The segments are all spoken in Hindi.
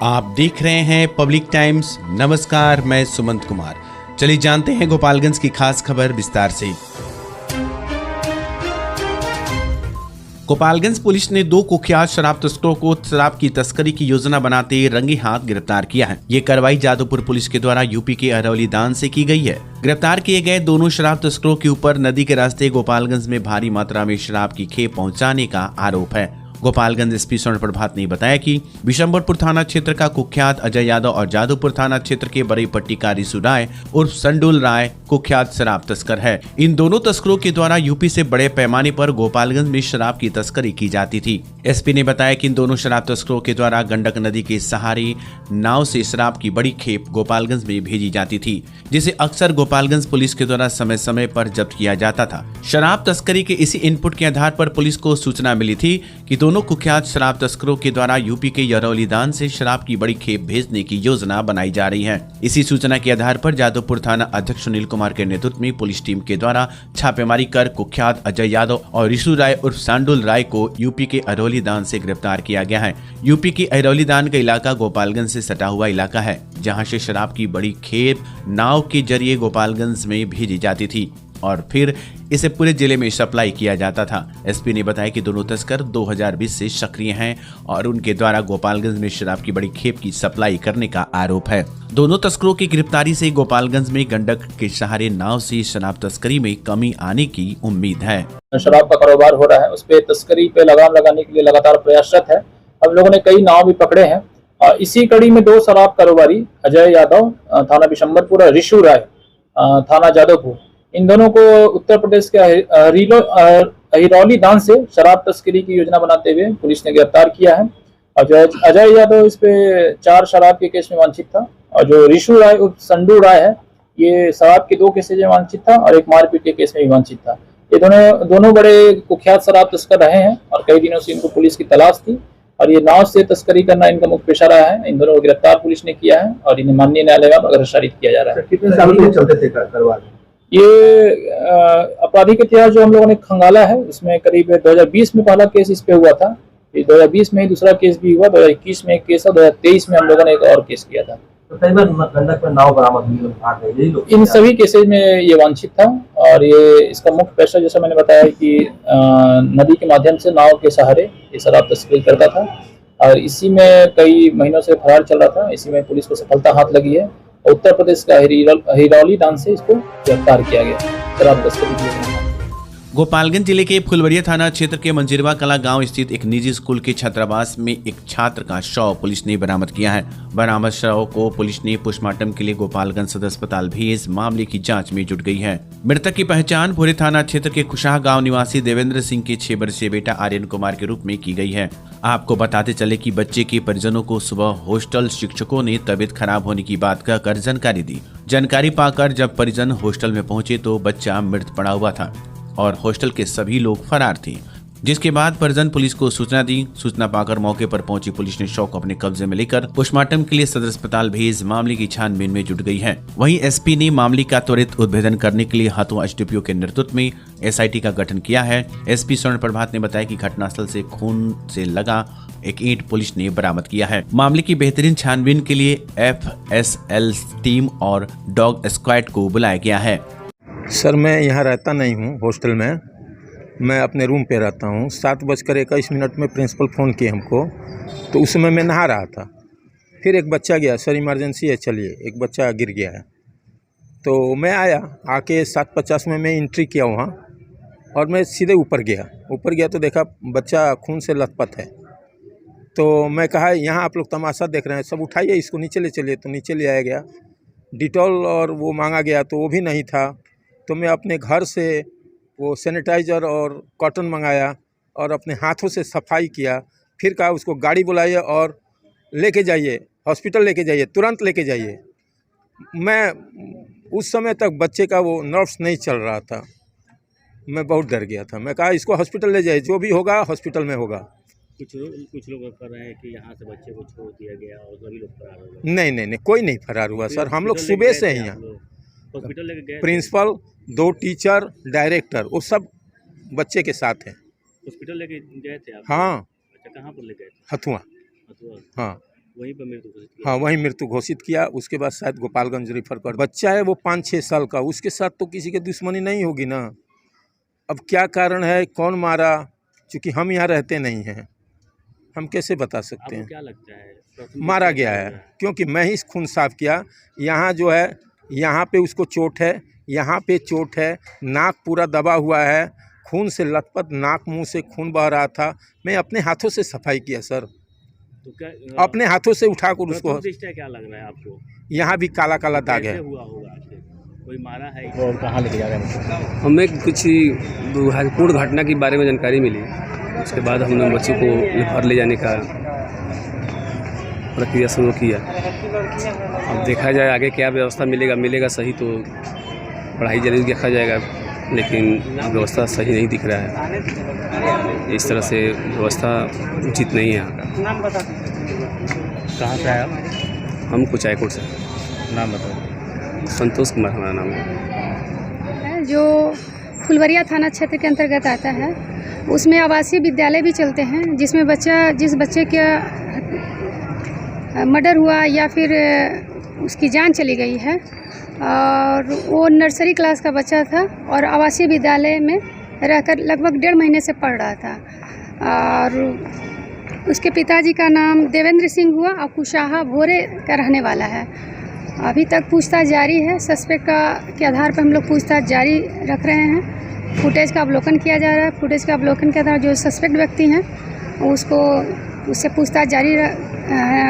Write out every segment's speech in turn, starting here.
आप देख रहे हैं पब्लिक टाइम्स। नमस्कार, मैं सुमंत कुमार। चलिए जानते हैं गोपालगंज की खास खबर विस्तार से। गोपालगंज पुलिस ने 2 कुख्यात शराब तस्करों को शराब की तस्करी की योजना बनाते रंगे हाथ गिरफ्तार किया है। ये कार्रवाई जादवपुर पुलिस के द्वारा यूपी के अरवली दान से की गई है। गिरफ्तार किए गए दोनों शराब तस्करों के ऊपर नदी के रास्ते गोपालगंज में भारी मात्रा में शराब की खेप पहुंचाने का आरोप है। गोपालगंज एसपी स्वर्ण प्रभात ने बताया कि बिशंबरपुर थाना क्षेत्र का कुख्यात अजय यादव और जादवपुर थाना क्षेत्र के बड़ी पट्टी का रिशु राय उर्फ संडुल राय कुख्यात शराब तस्कर है। इन दोनों तस्करों के द्वारा यूपी से बड़े पैमाने पर गोपालगंज में शराब की तस्करी की जाती थी। एसपी ने बताया कि इन दोनों शराब तस्करों के द्वारा गंडक नदी के सहारे नाव से शराब की बड़ी खेप गोपालगंज में भेजी जाती थी, जिसे अक्सर गोपालगंज पुलिस के द्वारा समय समय पर जब्त किया जाता था। शराब तस्करी के इसी इनपुट के आधार पर पुलिस को सूचना मिली थी कि दोनों कुख्यात शराब तस्करों के द्वारा यूपी के अरवली दान से शराब की बड़ी खेप भेजने की योजना बनाई जा रही है। इसी सूचना के आधार पर जादवपुर थाना अध्यक्ष सुनील कुमार के नेतृत्व में पुलिस टीम के द्वारा छापेमारी कर कुख्यात अजय यादव और रिशु राय उर्फ सांडुल राय को यूपी के अरवली दान से गिरफ्तार किया गया है। यूपी के अरवली दान का इलाका गोपालगंज से सटा हुआ इलाका है, जहाँ से शराब की बड़ी खेप नाव के जरिए गोपालगंज में भेजी जाती थी और फिर इसे पूरे जिले में सप्लाई किया जाता था। एसपी ने बताया कि दोनों तस्कर 2020 से सक्रिय हैं और उनके द्वारा गोपालगंज में शराब की बड़ी खेप की सप्लाई करने का आरोप है। दोनों तस्करों की गिरफ्तारी से गोपालगंज में गंडक के सहारे नाव से शराब तस्करी में कमी आने की उम्मीद है। शराब का कारोबार हो रहा है, उस पे तस्करी पे लगाम लगाने के लिए लगातार प्रयासरत है। हम लोगों ने कई नाव भी पकड़े हैं। इसी कड़ी में 2 शराब कारोबारी अजय यादव थाना बिशंबरपुर और रिशु राय थाना जादवपुर, इन दोनों को उत्तर प्रदेश के हिरौली दान से शराब तस्करी की योजना बनाते हुए पुलिस ने गिरफ्तार किया है। और अजय यादव इस पे 4 शराब के केस में वांछित था और जो रिशु राय उर्फ संडू राय है, ये शराब के 2 केसेज में वांछित था और एक मारपीट के केस में भी वांछित था। ये दोनों बड़े कुख्यात शराब तस्कर रहे हैं और कई दिनों से इनको पुलिस की तलाश थी और ये नाव से तस्करी करना इनका मुख्य पेशा रहा है। इन दोनों को गिरफ्तार पुलिस ने किया है और इन्हें माननीय न्यायालय में अग्रसारित किया जा रहा है। कितने साल से चलते थे कारोबार? ये आपराधिक इतिहास जो हम लोगों ने खंगाला है, उसमें करीब 2020 में पहला केस इस पे हुआ था, 2020 में ही दूसरा केस भी हुआ, 2021 में एक केस और 2023 में हम लोगों ने एक और केस किया था। तो कई बार गंडक में नाव बरामद हुई, इन सभी केसेज में ये वांछित था और ये इसका मुख्य पेशा, जैसा मैंने बताया कि नदी के माध्यम से नाव के सहारे ये शराब तस्करी करता था और इसी में कई महीनों से फरार चल रहा था। इसी में पुलिस को सफलता हाथ लगी है। उत्तर प्रदेश का हिरौली दान से इसको गिरफ्तार किया गया शराब तस्करी। गोपालगंज जिले के फुलवरिया थाना क्षेत्र के मंजिरवा कला गांव स्थित एक निजी स्कूल के छात्रावास में एक छात्र का शव पुलिस ने बरामद किया है। बरामद शव को पुलिस ने पोस्टमार्टम के लिए गोपालगंज सदर अस्पताल भेज मामले की जांच में जुट गई है। मृतक की पहचान भोरे थाना क्षेत्र के खुशाह गांव निवासी देवेंद्र सिंह के 6 वर्षीय बेटा आर्यन कुमार के रूप में की गई है। आपको बताते चले कि बच्चे के परिजनों को सुबह हॉस्टल शिक्षकों ने तबीयत खराब होने की बात कहकर जानकारी दी। जानकारी पाकर जब परिजन हॉस्टल में पहुंचे तो बच्चा मृत पड़ा हुआ था और हॉस्टल के सभी लोग फरार थे, जिसके बाद परिजन पुलिस को सूचना दी। सूचना पाकर मौके पर पहुंची पुलिस ने शव को अपने कब्जे में लेकर पोस्टमार्टम के लिए सदर अस्पताल भेज मामले की छानबीन में जुट गई है। वहीं एसपी ने मामले का त्वरित उद्भेदन करने के लिए हथुआ एसडीपीओ के नेतृत्व में एसआईटी का गठन किया है। एसपी स्वर्ण प्रभात ने बताया कि घटनास्थल से खून से लगा एक ईंट पुलिस ने बरामद किया है। मामले की बेहतरीन छानबीन के लिए FSL टीम और डॉग स्क्वाड को बुलाया गया है। सर, मैं यहाँ रहता नहीं हूँ हॉस्टल में, मैं अपने रूम पे रहता हूँ। 7:21 में प्रिंसिपल फ़ोन किए हमको, तो उस समय मैं नहा रहा था। फिर एक बच्चा गया, सर इमरजेंसी है चलिए, एक बच्चा गिर गया है। तो मैं आया, आके 7:50 में मैं एंट्री किया वहाँ और मैं सीधे ऊपर गया तो देखा बच्चा खून से लथपथ है। तो मैं कहा यहाँ आप लोग तमाशा देख रहे हैं, सब उठाइए इसको, नीचे ले चलिए। तो नीचे ले आया गया, डिटॉल और वो मांगा गया तो वो भी नहीं था। तो मैं अपने घर से वो सैनिटाइज़र और कॉटन मंगाया और अपने हाथों से सफाई किया। फिर कहा उसको गाड़ी बुलाइए और लेके जाइए हॉस्पिटल, लेके जाइए, तुरंत लेके जाइए। मैं उस समय तक बच्चे का वो नर्व्स नहीं चल रहा था, मैं बहुत डर गया था। मैं कहा इसको हॉस्पिटल ले जाइए, जो भी होगा हॉस्पिटल में होगा। कुछ लोग कर रहे हैं कि यहाँ से बच्चे को छोड़ दिया गया और सभी लोग फरार हो गए। नहीं, कोई नहीं फरार हुआ सर। हम लोग सुबह से ही यहाँ हॉस्पिटल लेके गए, प्रिंसिपल, 2 टीचर, डायरेक्टर, वो सब बच्चे के साथ हैं। हॉस्पिटल लेके गए थे आप? हाँ। अच्छा, कहाँ पर ले गए थे? हथुआ। हथुआ। हाँ। वहीं पर मृत्यु घोषित किया। हाँ, वहीं मृत्यु घोषित किया। उसके बाद शायद गोपालगंज रेफर कर। बच्चा है वो 5-6 साल का, उसके साथ तो किसी के दुश्मनी नहीं होगी ना। अब क्या कारण है, कौन मारा, चूँकि हम यहाँ रहते नहीं हैं, हम कैसे बता सकते आपको हैं। क्या लगता है? मारा गया है, क्योंकि मैं ही खून साफ किया। यहाँ जो है, यहाँ पे उसको चोट है, यहाँ पे चोट है, नाक पूरा दबा हुआ है, खून से लथपथ, नाक मुंह से खून बह रहा था। मैं अपने हाथों से सफाई किया सर, तो क्या अपने हाथों से उठाकर उसको। प्रथम दृष्टया क्या लग रहा है आपको? यहाँ भी काला काला दाग कैसे है। हुआ होगा आपसे? कोई मारा है? और कहाँ लेके जा रहे हैं? हमें कुछ दुर्भाग्यपूर्ण घटना के बारे में जानकारी मिली। उसके बाद हमने बच्चों को घर ले जाने का प्रक्रिया शुरू किया। अब देखा जाए आगे क्या व्यवस्था मिलेगा सही तो पढ़ाई जरूर देखा जाएगा, लेकिन व्यवस्था सही नहीं दिख रहा है। इस तरह से व्यवस्था उचित नहीं है यहाँ का। नाम बता। कहाँ से आया आप? हम कुचायकोट से। नाम बताओ। संतोष कुमार हमारा नाम है। जो फुलवरिया थाना क्षेत्र के अंतर्गत आता है, उसमें आवासीय विद्यालय भी चलते हैं, जिसमें जिस बच्चे का मर्डर हुआ या फिर उसकी जान चली गई है, और वो नर्सरी क्लास का बच्चा था और आवासीय विद्यालय में रहकर लगभग 1.5 महीने से पढ़ रहा था। और उसके पिताजी का नाम देवेंद्र सिंह हुआ और कुशाहा भोरे का रहने वाला है। अभी तक पूछताछ जारी है। सस्पेक्ट के आधार पर हम लोग पूछताछ जारी रख रहे हैं। फुटेज का अवलोकन किया जा रहा है। फुटेज का अवलोकन के आधार जो सस्पेक्ट व्यक्ति हैं उससे पूछताछ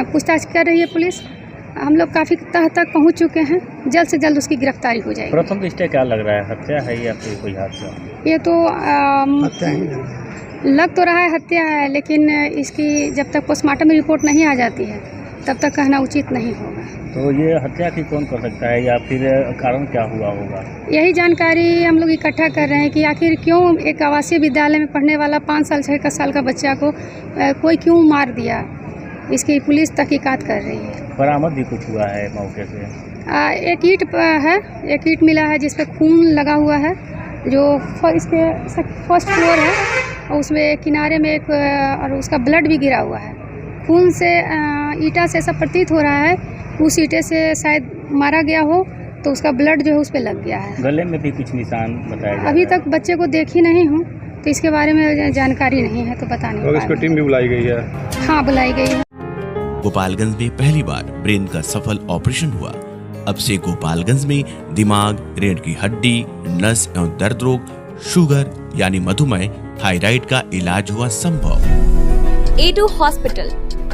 पूछताछ कर रही है पुलिस। हम लोग काफ़ी तह तक पहुंच चुके हैं। जल्द से जल्द उसकी गिरफ्तारी हो जाएगी। प्रथम दृष्टया क्या लग रहा है, हत्या है या फिर कोई हादसा? ये तो लग तो रहा है हत्या है, लेकिन इसकी जब तक पोस्टमार्टम रिपोर्ट नहीं आ जाती है तब तक कहना उचित नहीं होगा। तो ये हत्या की कौन कर सकता है या फिर कारण क्या हुआ होगा? यही जानकारी हम लोग इकट्ठा कर रहे हैं कि आखिर क्यों एक आवासीय विद्यालय में पढ़ने वाला 5 साल 6 साल का बच्चा को कोई क्यों मार दिया। इसकी पुलिस तहकीकात कर रही है। बरामद भी कुछ हुआ है मौके से? एक ईंट है, एक ईंट मिला है जिस पे खून लगा हुआ है, जो इसके फर्स्ट फ्लोर है, और उसमें किनारे में एक और उसका ब्लड भी गिरा हुआ है। खून से ईंटा से ऐसा प्रतीत हो रहा है उस ईंटे से शायद मारा गया हो, तो उसका ब्लड जो है उस पर लग गया है। गले में भी कुछ निशान बताया जा रहा है। अभी तक बच्चे को देखी नहीं हूँ, तो इसके बारे में जानकारी नहीं है, तो बता नहीं पा रही। इसको टीम भी बुलाई गई है? हाँ, बुलाई गई है। गोपालगंज में पहली बार ब्रेन का सफल ऑपरेशन हुआ। अब से गोपालगंज में दिमाग, रीढ़ की हड्डी, नस एवं दर्द रोग, शुगर यानी मधुमेह, थायराइड का इलाज हुआ संभव। A2 hospital,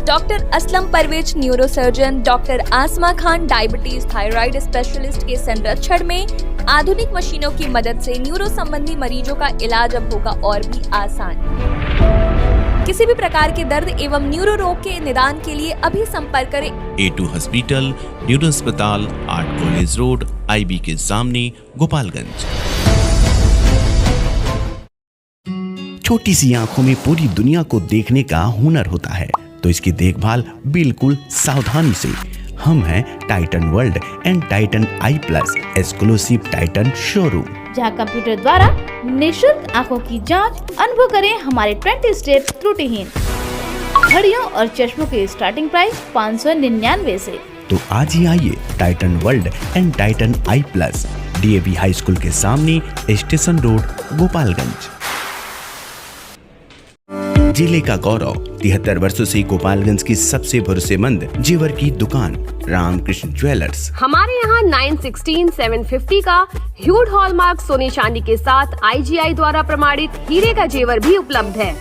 doctor Aslam Parvez neurosurgeon, doctor Asma Khan diabetes thyroid specialist के संरक्षण में आधुनिक मशीनों की मदद से न्यूरो संबंधी मरीजों का इलाज अब होगा और भी आसान। किसी भी प्रकार के दर्द एवं न्यूरो रोग के निदान के लिए अभी संपर्क करें। A2 हॉस्पिटल, न्यूरो अस्पताल, आर्ट कॉलेज रोड, IB के सामने, गोपालगंज। छोटी सी आंखों में पूरी दुनिया को देखने का हुनर होता है, तो इसकी देखभाल बिल्कुल सावधानी से। हम हैं Titan world and Titan I plus exclusive Titan showroom, जहां कंप्यूटर द्वारा निशुल्क आंखों की जांच अनुभव करें हमारे 20 स्टेप त्रुटिहीन घड़ियों और चश्मों के स्टार्टिंग प्राइस 599 से। तो आज ही आइए Titan world and Titan I plus, DAV high school के सामने, स्टेशन रोड, गोपालगंज। जिले का गौरव 73 वर्षों से गोपालगंज की सबसे भरोसेमंद जेवर की दुकान रामकृष्ण ज्वेलर्स। हमारे यहाँ 916, 750 का ह्यूड हॉलमार्क सोने चांदी के साथ IGI द्वारा प्रमाणित हीरे का जेवर भी उपलब्ध है।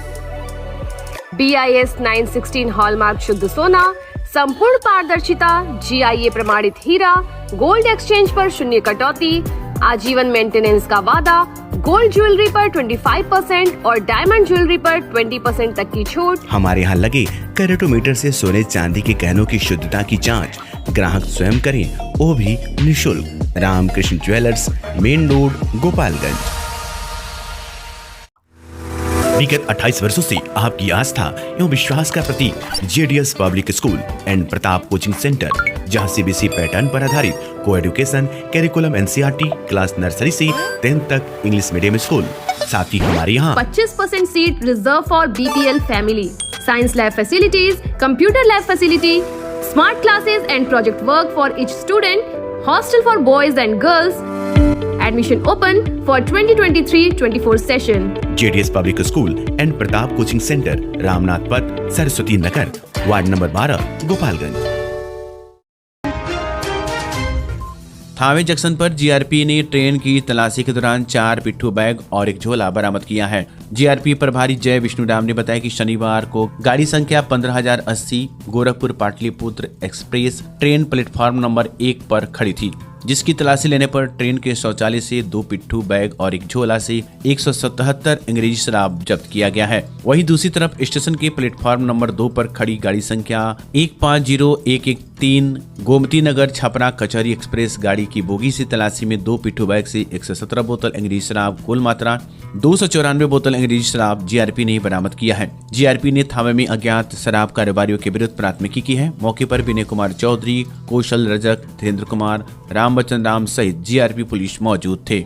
BIS 916 हॉलमार्क शुद्ध सोना, संपूर्ण पारदर्शिता, GIA प्रमाणित हीरा, गोल्ड एक्सचेंज पर 0 कटौती, आजीवन मेंटेनेंस का वादा, गोल्ड ज्वेलरी पर 25% और डायमंड ज्वेलरी पर 20% तक की छूट। हमारे यहाँ लगे कैरेटोमीटर से सोने चांदी के गहनों की शुद्धता की जांच ग्राहक स्वयं करें, वो भी निःशुल्क। Ramkrishna jewellers, main road, Gopalganj. विगत 28 वर्षों से आपकी आस्था एवं विश्वास का प्रतीक JDS public school and Pratap coaching centre, जहां CBSE पैटर्न पर आधारित को education curriculum NCERT class nursery से 10th तक इंग्लिश मीडियम स्कूल। साथ ही हमारे यहाँ 25% seat reserve for BPL family, science lab facilities, computer lab facility, Smart classes and project work for each student. Hostel for boys and girls. Admission open for 2023-24 session. JDS public school and Pratap coaching centre, Ramnath Path, Saraswati Nagar, ward number 12, Gopalganj. Thawe junction पर जीआरपी ने ट्रेन की तलाशी के दौरान 4 पिट्ठू बैग और एक झोला बरामद किया है। जीआरपी प्रभारी जय विष्णुराम ने बताया कि शनिवार को गाड़ी संख्या 15080 Gorakhpur Pataliputra express train platform number 1 पर खड़ी थी, जिसकी तलाशी लेने पर ट्रेन के शौचालय से 2 पिट्ठू बैग और एक झोला से 177 अंग्रेजी शराब जब्त किया गया है। वहीं दूसरी तरफ स्टेशन के प्लेटफॉर्म नंबर 2 पर खड़ी गाड़ी संख्या 150113 गोमती नगर छपरा कचहरी एक्सप्रेस गाड़ी की बोगी से तलाशी में 2 पिट्ठू बैग से 117 बोतल अंग्रेजी शराब, कुल मात्रा 294 बोतल अंग्रेजी शराब जीआरपी ने बरामद किया है। जीआरपी ने थावे में अज्ञात शराब कारोबारियों के विरुद्ध प्राथमिकी की है। मौके पर विनय कुमार चौधरी, कौशल रजक, धीरेन्द्र कुमार, राम बच्चन राम सहित जीआरपी पुलिस मौजूद थे।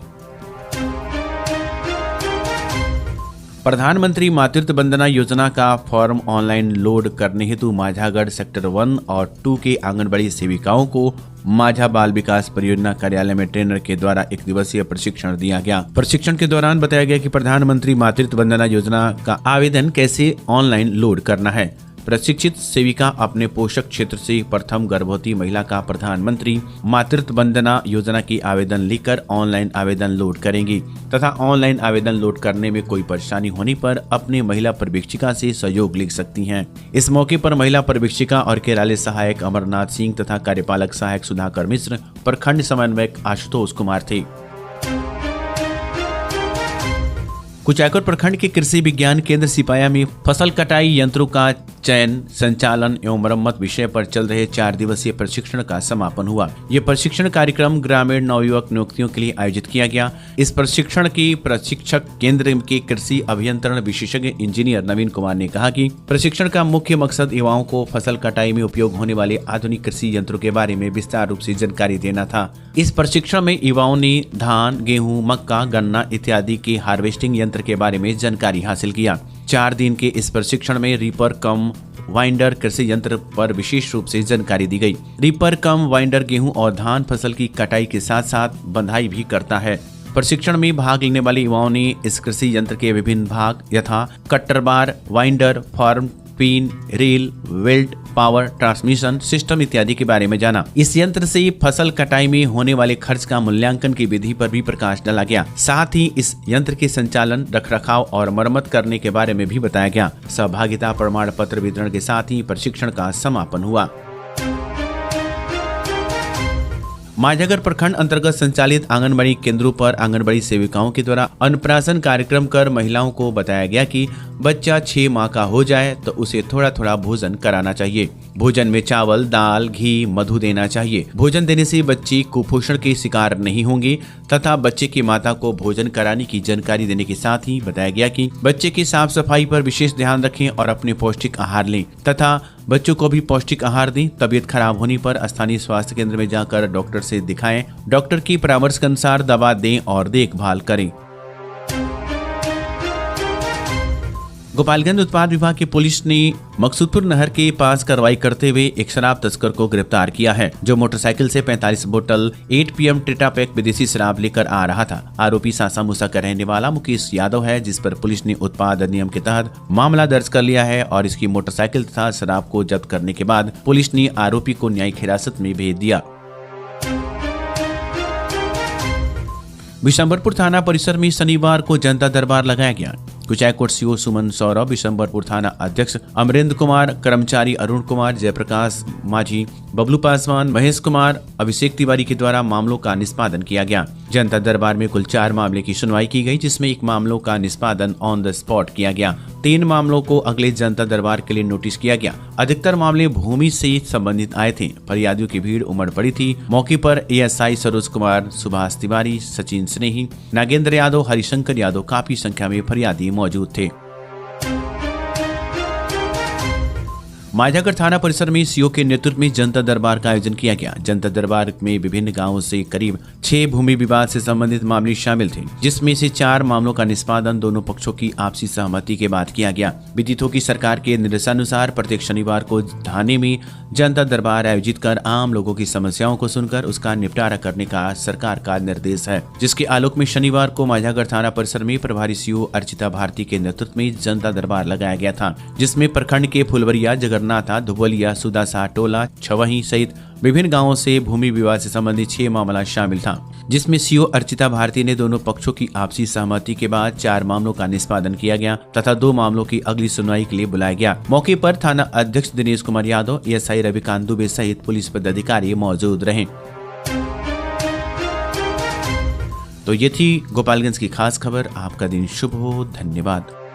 प्रधानमंत्री मातृत्व वंदना योजना का फॉर्म ऑनलाइन लोड करने हेतु माझागढ़ सेक्टर 1 और 2 के आंगनबाड़ी सेविकाओं को माझा बाल विकास परियोजना कार्यालय में ट्रेनर के द्वारा 1 दिवसीय प्रशिक्षण दिया गया। प्रशिक्षण के दौरान बताया गया कि प्रधानमंत्री मातृत्व वंदना योजना का आवेदन कैसे ऑनलाइन लोड करना है। प्रशिक्षित सेविका अपने पोषक क्षेत्र से प्रथम गर्भवती महिला का प्रधानमंत्री मातृत्व वंदना योजना की आवेदन लिखकर ऑनलाइन आवेदन लोड करेंगी तथा ऑनलाइन आवेदन लोड करने में कोई परेशानी होने पर अपने महिला पर्यवेक्षिका से सहयोग लिख सकती हैं। इस मौके पर महिला पर्यवेक्षिका और कार्यालय सहायक अमरनाथ सिंह तथा कार्यपालक सहायक सुधाकर मिश्र, प्रखंड समन्वयक आशुतोष कुमार थे। कुचायकोट प्रखंड के कृषि विज्ञान केंद्र सिपाया में फसल कटाई यंत्रों का चयन, संचालन एवं मरम्मत विषय पर चल रहे 4 दिवसीय प्रशिक्षण का समापन हुआ। ये प्रशिक्षण कार्यक्रम ग्रामीण नवयुवक नियुक्तियों के लिए आयोजित किया गया। इस प्रशिक्षण के प्रशिक्षक केंद्र के कृषि अभियंत्रण विशेषज्ञ इंजीनियर नवीन कुमार ने कहा कि प्रशिक्षण का मुख्य मकसद युवाओं को फसल कटाई में उपयोग होने वाले आधुनिक कृषि यंत्रों के बारे में विस्तार रूप से जानकारी देना था। इस प्रशिक्षण में युवाओं ने धान, गेहूं, मक्का, गन्ना इत्यादि के हार्वेस्टिंग यंत्र के बारे में जानकारी हासिल किया। 4 दिन के इस प्रशिक्षण में रीपर कम वाइंडर कृषि यंत्र पर विशेष रूप से जानकारी दी गई। रीपर कम वाइंडर गेहूं और धान फसल की कटाई के साथ साथ बंधाई भी करता है। प्रशिक्षण में भाग लेने वाले युवाओं ने इस कृषि यंत्र के विभिन्न भाग यथा cutter bar, winder, form, pin, reel, welt, power, transmission system इत्यादि के बारे में जाना। इस यंत्र से फसल कटाई में होने वाले खर्च का मूल्यांकन की विधि पर भी प्रकाश डाला गया। साथ ही इस यंत्र के संचालन, रखरखाव और मरम्मत करने के बारे में भी बताया गया। सहभागिता प्रमाण पत्र वितरण के साथ ही प्रशिक्षण का समापन हुआ। माझागढ़ प्रखंड अंतर्गत संचालित आंगनबाड़ी केंद्रों पर आंगनबाड़ी सेविकाओं के द्वारा अन्नप्राशन कार्यक्रम कर महिलाओं को बताया गया कि बच्चा 6 माह का हो जाए तो उसे थोड़ा थोड़ा भोजन कराना चाहिए। भोजन में चावल, दाल, घी, मधु देना चाहिए। भोजन देने से बच्चे कुपोषण के शिकार नहीं होंगे तथा बच्चे की माता को भोजन कराने की जानकारी देने के साथ ही बताया गया कि बच्चे की साफ सफाई पर विशेष ध्यान रखें और अपने पौष्टिक आहार लें तथा बच्चों को भी पौष्टिक आहार दें। तबीयत खराब होने पर स्थानीय स्वास्थ्य केंद्र में जाकर डॉक्टर से दिखाएं। डॉक्टर की परामर्श के अनुसार दवा दें और देखभाल करें। गोपालगंज उत्पाद विभाग की पुलिस ने मकसूदपुर नहर के पास कार्रवाई करते हुए एक शराब तस्कर को गिरफ्तार किया है, जो मोटरसाइकिल से 45 बोतल 8 PM टेट्रापैक विदेशी शराब लेकर आ रहा था। आरोपी सासा मूसा का रहने वाला मुकेश यादव है, जिस पर पुलिस ने उत्पाद अधिनियम के तहत मामला दर्ज कर लिया है और इसकी मोटरसाइकिल तथा शराब को जब्त करने के बाद पुलिस ने आरोपी को न्यायिक हिरासत में भेज दिया। बिशंबरपुर थाना परिसर में शनिवार को जनता दरबार लगाया गया। कुचायकोट सीओ सुमन सौरभ, बिशंबरपुर थाना अध्यक्ष अमरेंद्र कुमार, कर्मचारी अरुण कुमार, जयप्रकाश माझी, बबलू पासवान, महेश कुमार, अभिषेक तिवारी के द्वारा मामलों का निष्पादन किया गया। जनता दरबार में कुल 4 मामले की सुनवाई की गई, जिसमें 1 मामलों का निष्पादन ऑन द स्पॉट किया गया। 3 मामलों को अगले जनता दरबार के लिए नोटिस किया गया। अधिकतर मामले भूमि से संबंधित आए थे। फरियादियों की भीड़ उमड़ पड़ी थी। मौके पर ASI सरोज कुमार, सुभाष तिवारी, सचिन स्नेही, नागेंद्र यादव, हरिशंकर यादव काफी संख्या में फरियादी मौजूद थे। माझागढ़ थाना परिसर में सीओ के नेतृत्व में जनता दरबार का आयोजन किया गया। जनता दरबार में विभिन्न गांवों से करीब 6 भूमि विवाद से संबंधित मामले शामिल थे, जिसमें से 4 मामलों का निष्पादन दोनों पक्षों की आपसी सहमति के बाद किया गया। विदित हो कि सरकार के निर्देशानुसार प्रत्येक शनिवार को थाने में जनता दरबार आयोजित कर आम लोगों की समस्याओं को सुनकर उसका निपटारा करने का सरकार का निर्देश है, जिसके आलोक में शनिवार को माझागढ़ थाना परिसर में प्रभारी सीओ अर्चिता भारती के नेतृत्व में जनता दरबार लगाया गया था, जिसमें प्रखंड के फुलवरिया, जगन्नाथा, धुबलिया, सुदासा, टोला, छवही सहित विभिन्न गांवों से भूमि विवाद से संबंधित 6 मामला शामिल था, जिसमें सीओ अर्चिता भारती ने दोनों पक्षों की आपसी सहमति के बाद 4 मामलों का निष्पादन किया गया तथा 2 मामलों की अगली सुनवाई के लिए बुलाया गया। मौके पर थाना अध्यक्ष दिनेश कुमार यादव, एएसआई रविकांत दुबे सहित पुलिस पदाधिकारी मौजूद रहे। तो ये थी गोपालगंज की खास खबर। आपका दिन शुभ हो। धन्यवाद।